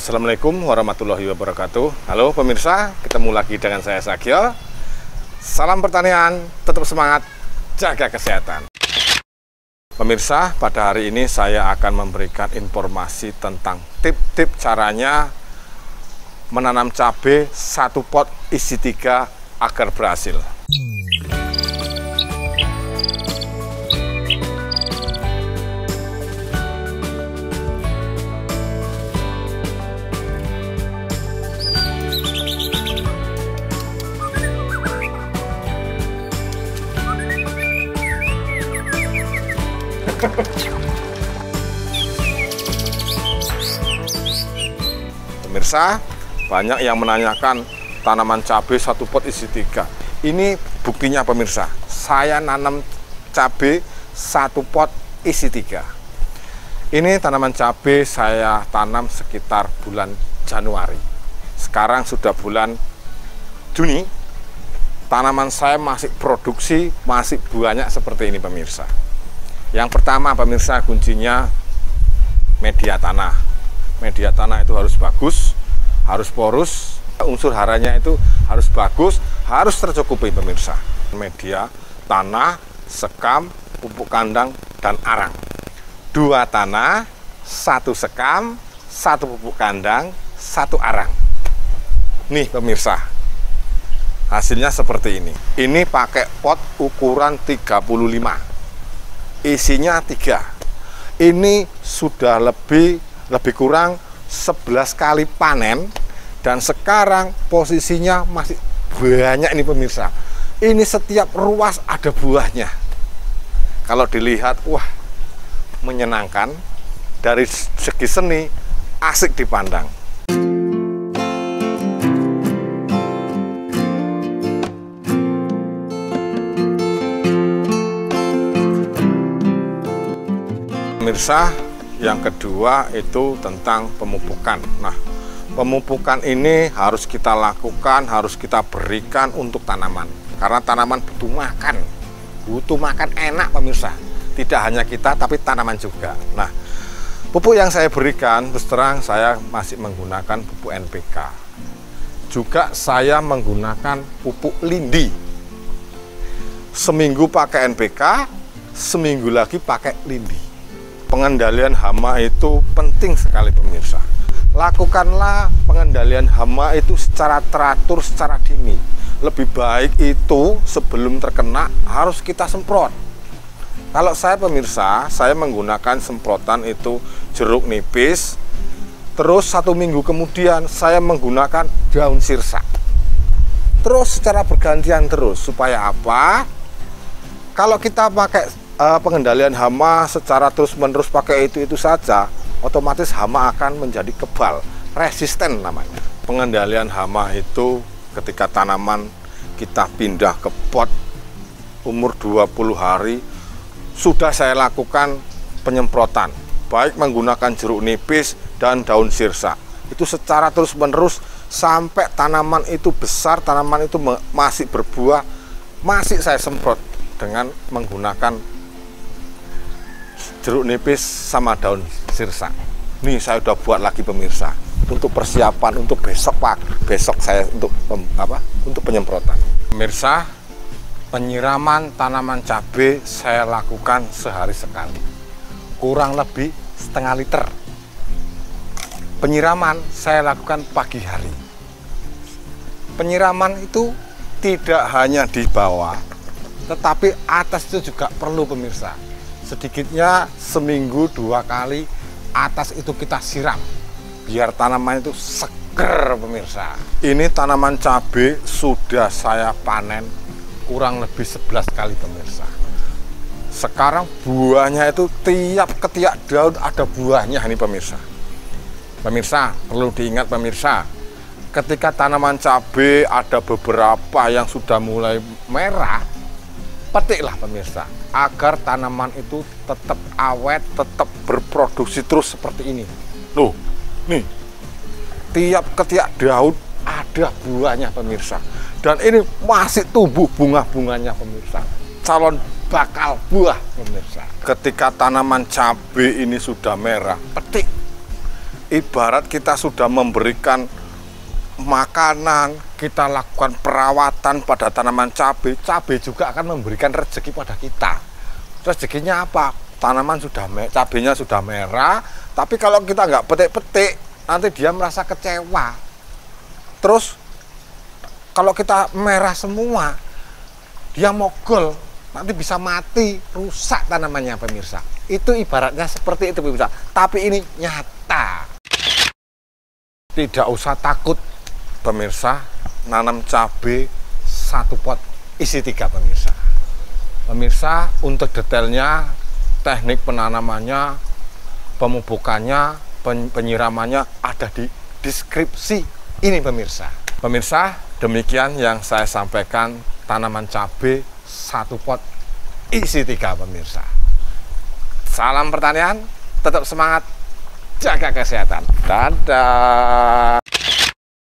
Assalamualaikum warahmatullahi wabarakatuh. Halo pemirsa, ketemu lagi dengan saya Sagio. Salam pertanian, tetap semangat, jaga kesehatan. Pemirsa, pada hari ini saya akan memberikan informasi tentang tip-tip caranya menanam cabai 1 pot isi 3 agar berhasil. Pemirsa, banyak yang menanyakan tanaman cabai 1 pot isi 3. Ini buktinya pemirsa, saya nanam cabai 1 pot isi 3. Ini tanaman cabai saya tanam sekitar bulan Januari. Sekarang sudah bulan Juni, tanaman saya masih produksi, masih banyak seperti ini pemirsa. Yang pertama pemirsa, kuncinya media tanah. Media tanah itu harus bagus, harus porus, unsur haranya itu harus bagus, harus tercukupi pemirsa. Media tanah, sekam, pupuk kandang, dan arang. 2 tanah, 1 sekam, 1 pupuk kandang, 1 arang. Nih pemirsa, hasilnya seperti ini. Ini pakai pot ukuran 35. Isinya 3. Ini sudah lebih kurang 11 kali panen, dan sekarang posisinya masih banyak ini pemirsa. Ini setiap ruas ada buahnya. Kalau dilihat, wah, menyenangkan. Dari segi seni, asik dipandang. Pemirsa, yang kedua itu tentang pemupukan. Nah, pemupukan ini harus kita lakukan, harus kita berikan untuk tanaman. Karena tanaman butuh makan enak pemirsa. Tidak hanya kita, tapi tanaman juga. Nah, pupuk yang saya berikan, terus terang saya masih menggunakan pupuk NPK. Juga saya menggunakan pupuk lindi. Seminggu pakai NPK, seminggu lagi pakai lindi. Pengendalian hama itu penting sekali pemirsa. Lakukanlah pengendalian hama itu secara teratur, secara dini. Lebih baik itu sebelum terkena harus kita semprot. Kalau saya pemirsa, saya menggunakan semprotan itu jeruk nipis. Terus 1 minggu kemudian saya menggunakan daun sirsak. Terus secara bergantian terus. Supaya apa? Kalau kita pakai pengendalian hama secara terus-menerus pakai itu saja, otomatis hama akan menjadi kebal, resisten namanya. Pengendalian hama itu ketika tanaman kita pindah ke pot umur 20 hari, sudah saya lakukan penyemprotan, baik menggunakan jeruk nipis dan daun sirsak. Itu secara terus-menerus sampai tanaman itu besar, tanaman itu masih berbuah, masih saya semprot dengan menggunakan jeruk nipis sama daun sirsak. Nih saya udah buat lagi pemirsa untuk persiapan untuk besok saya untuk penyemprotan. Pemirsa, penyiraman tanaman cabai saya lakukan sehari sekali, kurang lebih setengah liter. Penyiraman saya lakukan pagi hari. Penyiraman itu tidak hanya di bawah, tetapi atas itu juga perlu pemirsa. Sedikitnya seminggu 2 kali atas itu kita siram biar tanaman itu seger pemirsa. Ini tanaman cabai sudah saya panen kurang lebih 11 kali pemirsa. Sekarang buahnya itu ketiak daun ada buahnya ini pemirsa. Pemirsa perlu diingat pemirsa, ketika tanaman cabai ada beberapa yang sudah mulai merah, petiklah pemirsa, agar tanaman itu tetap awet, tetap berproduksi terus seperti ini. Loh, nih, tiap ketiak daun ada buahnya pemirsa. Dan ini masih tumbuh bunga-bunganya pemirsa. Calon bakal buah pemirsa. Ketika tanaman cabai ini sudah merah, petik. ibarat kita sudah memberikan makanan, kita lakukan perawatan pada tanaman cabai, cabai juga akan memberikan rezeki pada kita. Rezekinya apa? Tanaman sudah cabainya sudah merah, tapi kalau kita nggak petik-petik, nanti dia merasa kecewa. Terus kalau kita merah semua, dia mogol, nanti bisa mati, rusak tanamannya pemirsa. Itu ibaratnya seperti itu pemirsa, tapi ini nyata. Tidak usah takut pemirsa, nanam cabai 1 pot isi 3 pemirsa. Pemirsa, untuk detailnya, teknik penanamannya, pemupukannya, penyiramannya ada di deskripsi ini pemirsa. Pemirsa, demikian yang saya sampaikan tanaman cabai 1 pot isi 3 pemirsa. Salam pertanian, tetap semangat, jaga kesehatan. Dadah.